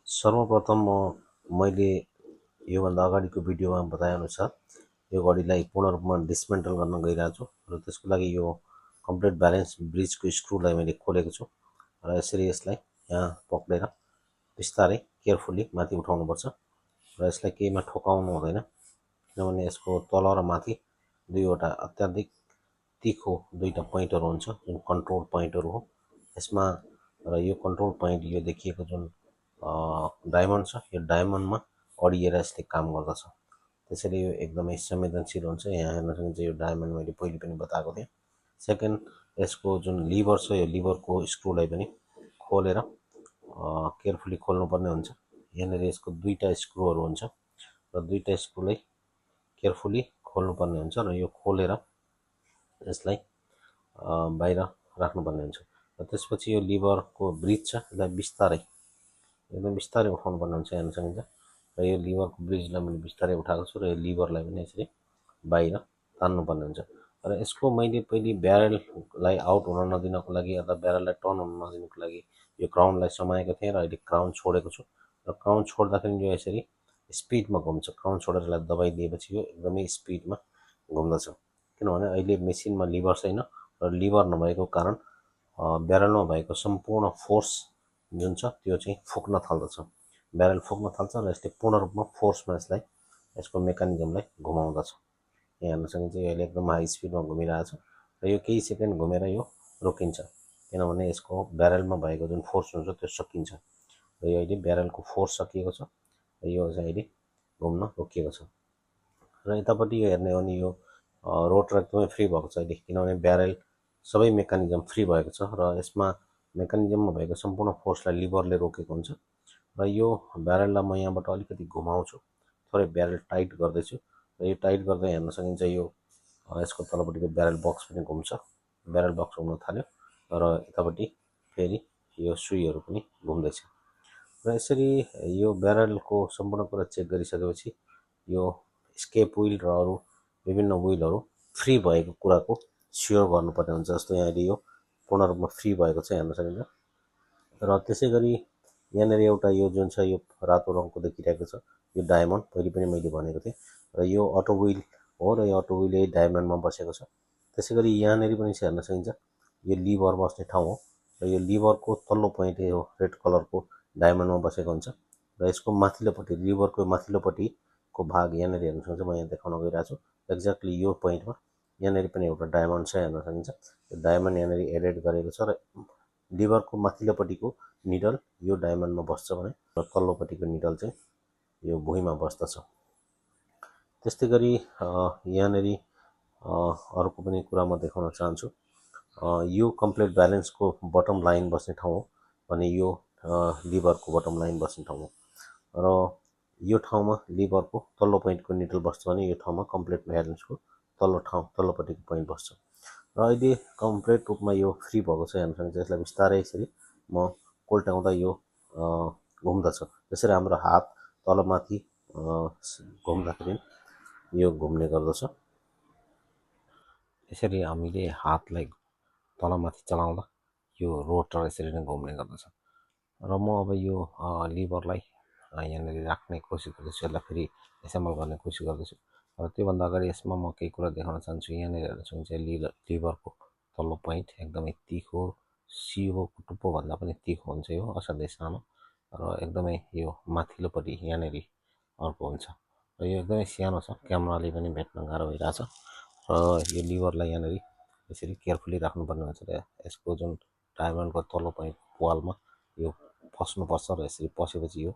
सर्वप्रथम मैले योभन्दा अगाडिको भिडियोमा बताएअनुसार यो घडीलाई पूर्ण रूपमा डिस्मेन्टल गर्न गइरहेको छु र त्यसको लागि यो कम्प्लिट ब्यालेन्स ब्रिजको स्क्रूलाई मैले खोलेको छु र यसरी यसलाई यहाँ पक्रेर बिस्तारै केयरफुली माथि उठाउनुपर्छ र यसलाई केहीमा ठोकाउनु हुँदैन किनभने यसको तल र माथि दुईवटा अत्याधिक तीखो दुईटा पोइन्टहरू हुन्छ जुन कन्ट्रोल पोइन्टहरू हो यसमा र यो कन्ट्रोल पोइन्ट यो देखिएको जुन डायमन्ड छ यो डायमन्डमा अडिएर यसले काम गर्दछ त्यसैले यो एकदमै संवेदनशील हुन्छ। यहाँ हेर्न सकिन्छ यो डायमन्ड मैले पहिले पनि बताएको थिएँ। सेकेन्ड यसको जुन लिभर छ यो लिभरको स्क्रूलाई पनि खोलेर केयरफुली खोल्नुपर्ने हुन्छ। यहाँनिर यसको दुईटा स्क्रूहरू हुन्छ र दुईटा स्क्रूलाई केयरफुली खोल्नुपर्ने हुन्छ र यो खोलेर यसलाई बाहिर राख्नुपर्ने हुन्छ र त्यसपछि यो लिभरको ब्रिज छ यसलाई बिस्तारै एकदम बिस्तारै उठाउनु पर्ने हुन्छ। हेर्न सकिन्छ र यो लिभरको ब्रिजलाई मैले बिस्तारै उठाएको छु र यो लिभरलाई पनि यसरी बाहिर तान्नुपर्ने हुन्छ र यसको मैले पहिले ब्यारेललाई आउट हुन नदिनको लागि अथवा ब्यारेललाई टर्न हुन नदिनको लागि यो क्राउनलाई समाएको थिएँ र अहिले क्राउन छोडेको छु र क्राउन छोड्दाखेरि यो यसरी स्पिडमा घुम्छ। क्राउन छोडेर यसलाई दबाइदिएपछि यो एकदमै स्पिडमा घुम्दछ किनभने अहिले मेसिनमा लिभर छैन र लिभर नभएको कारण ब्यारेलमा भएको सम्पूर्ण फोर्स जुन छ त्यो चाहिँ फुक्न थाल्दछ। ब्यारेल फुक्न थाल्छ र यसले पूर्ण रूपमा फोर्समा यसलाई यसको मेकानिजमलाई घुमाउँदछ। यहाँ हेर्न सकिन्छ यो अहिले एकदम हाई स्पिडमा घुमिरहेछ र यो केही सेकेन्ड घुमेर यो रोकिन्छ किनभने यसको ब्यारेलमा भएको जुन फोर्स हुन्छ त्यो सकिन्छ र यो अहिले ब्यारेलको फोर्स सकिएको छ र यो चाहिँ अहिले घुम्न रोकिएको छ र यतापट्टि यो हेर्ने हो भने यो रोटर एकदमै फ्री भएको छ अहिले किनभने ब्यारेल सबै मेकानिजम फ्री भएको छ र यसमा मेकानिजममा भएको सम्पूर्ण फोर्सलाई लिभरले रोकेको हुन्छ र यो ब्यारेललाई म यहाँबाट अलिकति घुमाउँछु थोरै ब्यारेल टाइट गर्दैछु र यो टाइट गर्दै हेर्न सकिन्छ यो यसको तलपट्टिको ब्यारेल बक्स पनि घुम्छ। ब्यारेल बक्स घुम्न थाल्यो र यतापट्टि फेरि यो सुईहरू पनि घुम्दैछ र यसरी यो ब्यारेलको सम्पूर्ण कुरा चेक गरिसकेपछि यो स्केप विल र अरू विभिन्न विलहरू फ्री भएको कुराको स्योर गर्नुपर्ने हुन्छ। जस्तो यहाँले यो पूर्ण रूपमा फ्री भएको छ हेर्न सकिन्छ र त्यसै गरी यहाँनिर एउटा यो जुन छ यो रातो रङको देखिरहेको छ यो डायमन्ड पहिले पनि मैले भनेको थिएँ र यो अटो विल हो र यो अटो विल यही डायमन्डमा बसेको छ। त्यसै गरी यहाँनिर पनि हेर्न सकिन्छ यो लिभर बस्ने ठाउँ हो र यो लिभरको तल्लो पोइन्ट यो रेड कलरको डायमन्डमा बसेको हुन्छ र यसको माथिल्लोपट्टि लिभरको माथिल्लोपट्टिको भाग यहाँनिर हेर्न सकिन्छ। म यहाँ देखाउन गइरहेको छु एक्ज्याक्टली यो पोइन्टमा यहाँनिर पनि एउटा डायमन्ड छ हेर्न सकिन्छ। यो डायमन्ड यहाँनिर एडेड गरेको छ र लिभरको माथिल्लोपट्टिको निडल यो डायमन्डमा बस्छ भने र तल्लोपट्टिको निडल चाहिँ यो भुइँमा बस्दछ। त्यस्तै गरी यहाँनिर अर्को पनि कुरा म देखाउन चाहन्छु। यो कम्प्लिट ब्यालेन्सको बटम लाइन बस्ने ठाउँ हो भने यो लिभरको बटम लाइन बस्ने ठाउँ हो र यो ठाउँमा लिभरको तल्लो पोइन्टको निडल बस्छ भने यो ठाउँमा कम्प्लिट ब्यालेन्सको तल्लोपट्टिको पोइन्ट बस्छ र अहिले कम्प्लिट रूपमा यो फ्री भएको छ हेर्न सकिन्छ। यसलाई बिस्तारै यसरी म कोल्टाउँदा यो घुम्दछ। त्यसरी हाम्रो हात तलमाथि घुम्दाखेरि यो घुम्ने गर्दछ। यसरी हामीले हातलाई तलमाथि चलाउँदा यो रोटर यसरी नै घुम्ने गर्दछ र म अब यो लिभरलाई यहाँनिर राख्ने कोसिस गर्दैछु यसलाई फेरि एसेम्बल गर्ने कोसिस गर्दैछु र त्योभन्दा अगाडि यसमा म केही कुरा देखाउन चाहन्छु। यहाँनिर हेर्न सकिन्छ लिभरको तल्लो पोइन्ट एकदमै तिखो सियोको टुप्पोभन्दा पनि तिखो हुन्छ यो असाध्यै सानो र एकदमै यो माथिल्लोपट्टि यहाँनिर अर्को हुन्छ र यो एकदमै सानो छ क्यामेराले पनि भेट्न गाह्रो भइरहेछ र यो लिभरलाई यहाँनिर यसरी केयरफुली राख्नुपर्ने हुन्छ र यसको जुन डायमन्डको तल्लो पोइन्ट वालमा यो फस्नुपर्छ र यसरी पसेपछि यो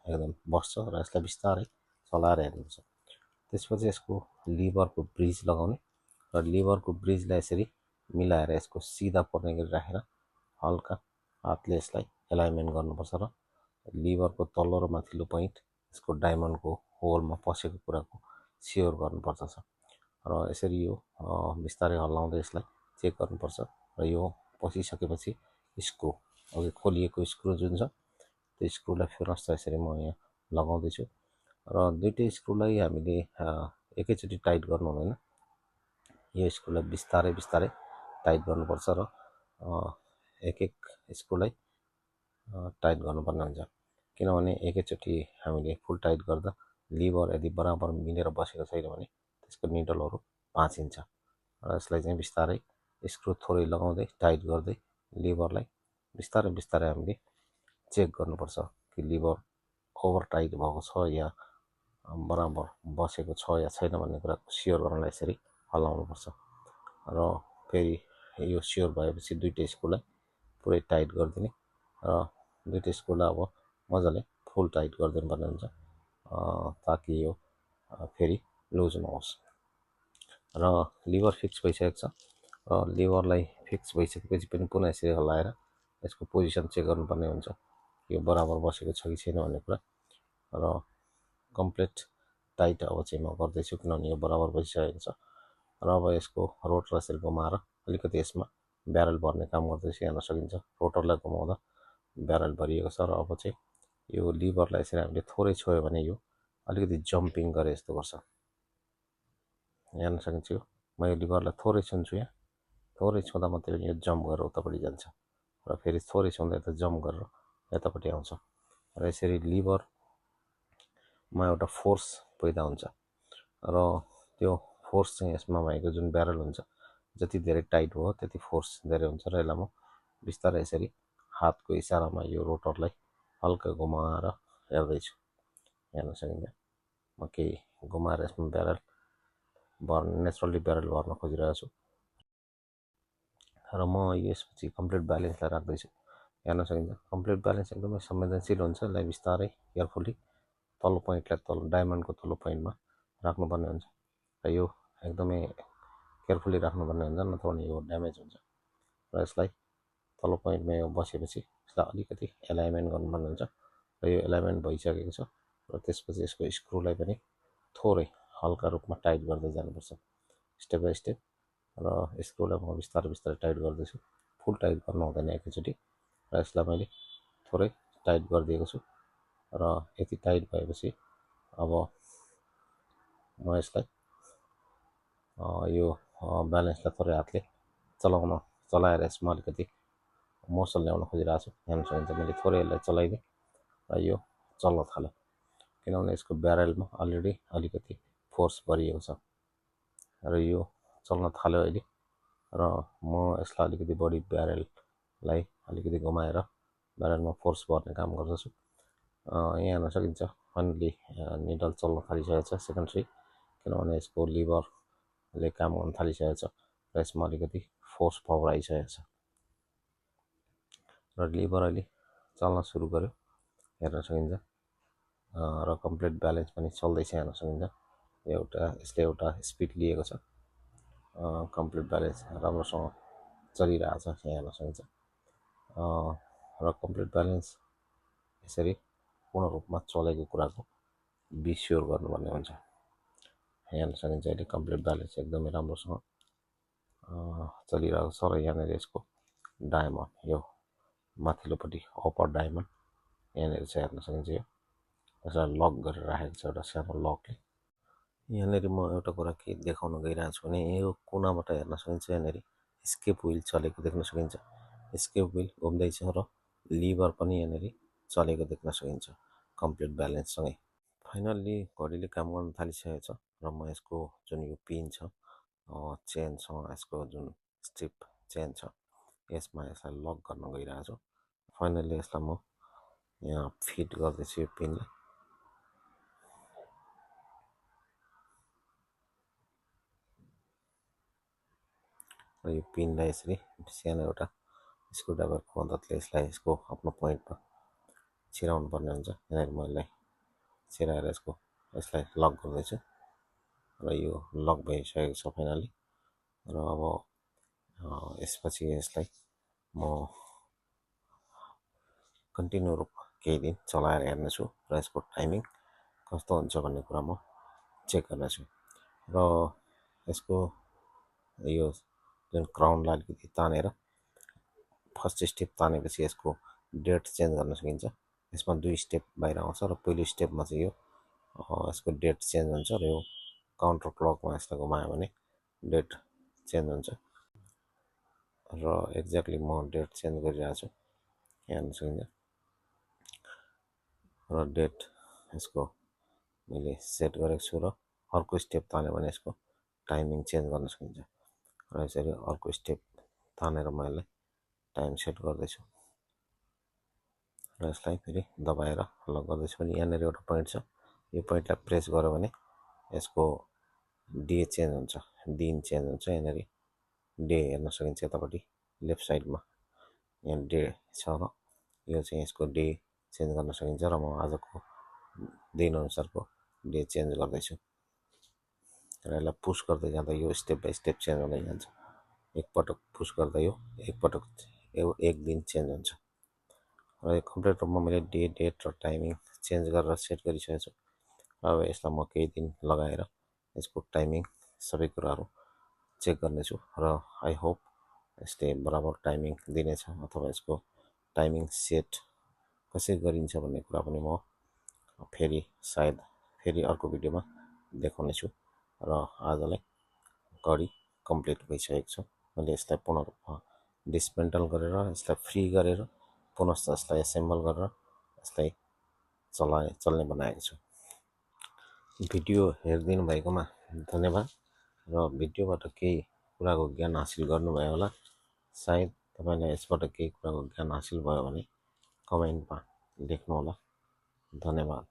एकदम बस्छ र यसलाई बिस्तारै चलाएर हेर्नुपर्छ। त्यसपछि यसको लिभरको ब्रिज लगाउने र लिभरको ब्रिजलाई यसरी मिलाएर यसको सिधा पर्ने गरी राखेर हल्का हातले यसलाई एलाइनमेन्ट गर्नुपर्छ र लिभरको तल्लो र माथिल्लो पोइन्ट यसको डायमन्डको होलमा पसेको कुराको स्योर गर्नुपर्दछ र यसरी यो बिस्तारै हल्लाउँदै यसलाई चेक गर्नुपर्छ र यो पसिसकेपछि स्क्रु अघि खोलिएको स्क्रु जुन छ त्यो स्क्रुलाई फेरि यसरी म यहाँ लगाउँदैछु र दुईटै स्क्रुलाई हामीले एकैचोटि टाइट गर्नु हुँदैन। यो स्क्रुलाई बिस्तारै बिस्तारै टाइट गर्नुपर्छ र एक एक स्क्रुलाई टाइट गर्नुपर्ने हुन्छ किनभने एकैचोटि हामीले फुल टाइट गर्दा लिभर यदि बराबर मिलेर बसेको छैन भने त्यसको निडलहरू भाँचिन्छ र यसलाई चाहिँ बिस्तारै स्क्रु थोरै लगाउँदै टाइट गर्दै लिभरलाई बिस्तारै बिस्तारै हामीले चेक गर्नुपर्छ कि लिभर ओभर टाइट भएको छ या बराबर बसेको छ या छैन भन्ने कुराको स्योर गर्नलाई यसरी हल्लाउनुपर्छ र फेरि यो स्योर भएपछि दुईटै स्क्रुलाई पुरै टाइट गरिदिने र दुईटै स्क्रुलाई अब मजाले फुल टाइट गरिदिनु पर्ने हुन्छ ताकि यो फेरि लुज नहोस् र लिभर फिक्स भइसकेको छ र लिभरलाई फिक्स भइसकेपछि पनि पुनः यसरी हल्लाएर यसको पोजिसन चेक गर्नुपर्ने हुन्छ यो बराबर बसेको छ कि छैन भन्ने कुरा र कम्प्लिट टाइट अब चाहिँ म गर्दैछु किनभने यो बराबर बसिसकेको छ र अब यसको रोटर यसरी घुमाएर अलिकति यसमा ब्यारल भर्ने काम गर्दैछु हेर्न सकिन्छ रोटरलाई घुमाउँदा ब्यारल भरिएको छ र अब चाहिँ यो लिभरलाई यसरी हामीले थोरै छोयो भने यो अलिकति जम्पिङ गरे जस्तो गर्छ हेर्न सकिन्छ यो म यो लिभरलाई थोरै छुन्छु यहाँ थोरै छुँदा मात्रै यो जम्प गरेर उतापट्टि जान्छ र फेरि थोरै छुँदा यता जम्प गरेर यतापट्टि आउँछ र यसरी लिभरमा एउटा फोर्स पैदा हुन्छ र त्यो फोर्स चाहिँ यसमा भएको जुन ब्यारल हुन्छ जति धेरै टाइट हो त्यति फोर्स धेरै हुन्छ र यसलाई म बिस्तारै यसरी हातको इसारामा यो रोटरलाई हल्का घुमाएर हेर्दैछु हेर्न सकिन्छ म केही घुमाएर यसमा ब्यारल नेचुरली ब्यारल भर्न खोजिरहेको छु र म यसपछि कम्प्लिट ब्यालेन्सलाई राख्दैछु हेर्न सकिन्छ कम्प्लिट ब्यालेन्स एकदमै संवेदनशील हुन्छ यसलाई बिस्तारै केयरफुल्ली तल्लो पोइन्टलाई तल्लो डायमन्डको तल्लो पोइन्टमा राख्नुपर्ने हुन्छ र यो एकदमै केयरफुल्ली राख्नुपर्ने हुन्छ नत्र भने यो ड्यामेज हुन्छ र यसलाई तल्लो पोइन्टमा यो बसेपछि यसलाई अलिकति एलाइनमेन्ट गर्नुपर्ने हुन्छ र यो एलाइनमेन्ट भइसकेको छ र त्यसपछि यसको स्क्रुलाई पनि थोरै हल्का रूपमा टाइट गर्दै जानुपर्छ स्टेप बाई स्टेप र स्क्रुलाई म बिस्तारै बिस्तारै टाइट गर्दैछु फुल टाइट गर्नु हुँदैन एकैचोटि र यसलाई मैले थोरै टाइट गरिदिएको छु र यति टाइट भएपछि अब म यसलाई यो ब्यालेन्सलाई थोरै हातले चलाएर यसमा अलिकति मोसन ल्याउन खोजिरहेको छु हेर्न सकिन्छ मैले थोरै यसलाई चलाइदिएँ र यो चल्न थाल्यो किनभने यसको ब्यारेलमा अलरेडी अलिकति फोर्स भरिएको छ र यो चल्न थाल्यो अहिले र म यसलाई अलिकति बढी ब्यारेललाई अलिकति घुमाएर ब्यारेलमा फोर्स भर्ने काम गर्दछु यहाँ हेर्न सकिन्छ फाइनली निडल चल्न थालिसकेको छ सेकेन्डरी किनभने यसको लिभरले काम गर्न थालिसकेको छ र यसमा अलिकति फोर्स पावर आइसकेको छ र लिभर अहिले चल्न सुरु गर्यो हेर्न सकिन्छ र कम्प्लिट ब्यालेन्स पनि चल्दैछ हेर्न सकिन्छ यसले एउटा स्पिड लिएको छ कम्प्लिट ब्यालेन्स राम्रोसँग चलिरहेको छ यहाँ हेर्न सकिन्छ र कम्प्लिट ब्यालेन्स यसरी पूर्ण रूपमा चलेको कुराको बिस्योर गर्नुपर्ने हुन्छ हेर्न सकिन्छ अहिले कम्प्लिट ब्यालेन्स एकदमै राम्रोसँग चलिरहेको छ र यहाँनिर यसको डायमन्ड यो माथिल्लोपट्टि अप्पर डायमन्ड यहाँनिर चाहिँ हेर्न सकिन्छ यो यसलाई लक गरेर राखेको छ एउटा सानो लकले यहाँनिर म एउटा कुरा के देखाउन गइरहेको छु भने यो कुनाबाट हेर्न सकिन्छ यहाँनिर स्केप व्हिल चलेको देख्न सकिन्छ स्केप व्हिल घुम्दैछ र लिभर पनि यहाँनिर चलेको देख्न सकिन्छ कम्प्लिट ब्यालेन्ससँगै फाइनल्ली घडीले काम गर्न थालिसकेको छ र म यसको जुन यो पिन छ चेनसँग यसको जुन स्ट्रिप चेन छ यसमा यसलाई लक गर्न गइरहेको छु फाइनल्ली यसलाई म यहाँ फिट गर्दैछु यो पिनलाई र यो पिनलाई यसरी सानो एउटा स्क्रुड्राइभरको मद्दतले यसको आफ्नो पोइन्टमा छिराउनु पर्ने हुन्छ यहाँनिर म यसलाई छिराएर यसलाई लक गर्दैछु र यो लक भइसकेको छ फाइनली र अब यसपछि यसलाई म कन्टिन्यू रूपमा केही दिन चलाएर हेर्नेछु र यसको टाइमिङ कस्तो हुन्छ भन्ने कुरा म चेक गर्नेछु र यसको यो जुन क्राउनलाई अलिकति तानेर फर्स्ट स्टेप तानेपछि यसको डेट चेन्ज गर्न सकिन्छ यसमा 2 स्टेप बाहिर आउँछ र पहिलो स्टेपमा चाहिँ यो यसको डेट चेन्ज हुन्छ र यो काउन्टर क्लकमा यसलाई घुमायो भने डेट चेन्ज हुन्छ र एक्ज्याक्टली म डेट चेन्ज गरिरहेको छु हेर्न सकिन्छ र डेट यसको मैले सेट गरेको छु र अर्को स्टेप तान्यो भने यसको टाइमिङ चेन्ज गर्न सकिन्छ र यसरी अर्को स्टेप तानेर मैले टाइम सेट गर्दैछु र यसलाई फेरि दबाएर लक गर्दैछु भने यहाँनिर एउटा पोइन्ट छ यो पोइन्टलाई प्रेस गर्यो भने यसको डे चेन्ज हुन्छ दिन चेन्ज हुन्छ यहाँनिर डे हेर्न सकिन्छ यतापट्टि लेफ्ट साइडमा यहाँ डे छ र यो चाहिँ यसको डे चेन्ज गर्न सकिन्छ र म आजको दिन अनुसारको डे चेन्ज गर्दैछु र यसलाई पुस गर्दै जाँदा यो स्टेप बाई स्टेप चेन्ज हुँदै जान्छ एकपटक पुस गर्दा यो एकपटक एक दिन चेन्ज हुन्छ र यो कम्प्लिट रूपमा मैले डेट र टाइमिङ चेन्ज गरेर सेट गरिसकेको छु अब यसलाई म केही दिन लगाएर यसको टाइमिङ सबै कुराहरू चेक गर्नेछु र आई होप यसले बराबर टाइमिङ दिनेछ अथवा यसको टाइमिङ सेट कसरी गरिन्छ भन्ने कुरा पनि म फेरि सायद फेरि अर्को भिडियोमा देखाउने छु र आजलाई घडी कम्प्लिट भइसकेको छ मैले यसलाई पुनः रूपमा डिसमेन्टल गरेर यसलाई फ्री गरेर पुनः यसलाई एसेम्बल गरेर यसलाई चल्ने बनाएको छु भिडियो हेरिदिनु भएकोमा धन्यवाद र भिडियोबाट केही कुराको ज्ञान हासिल गर्नुभयो होला सायद तपाईँलाई यसबाट केही कुराको ज्ञान हासिल भयो भने कमेन्टमा लेख्नुहोला धन्यवाद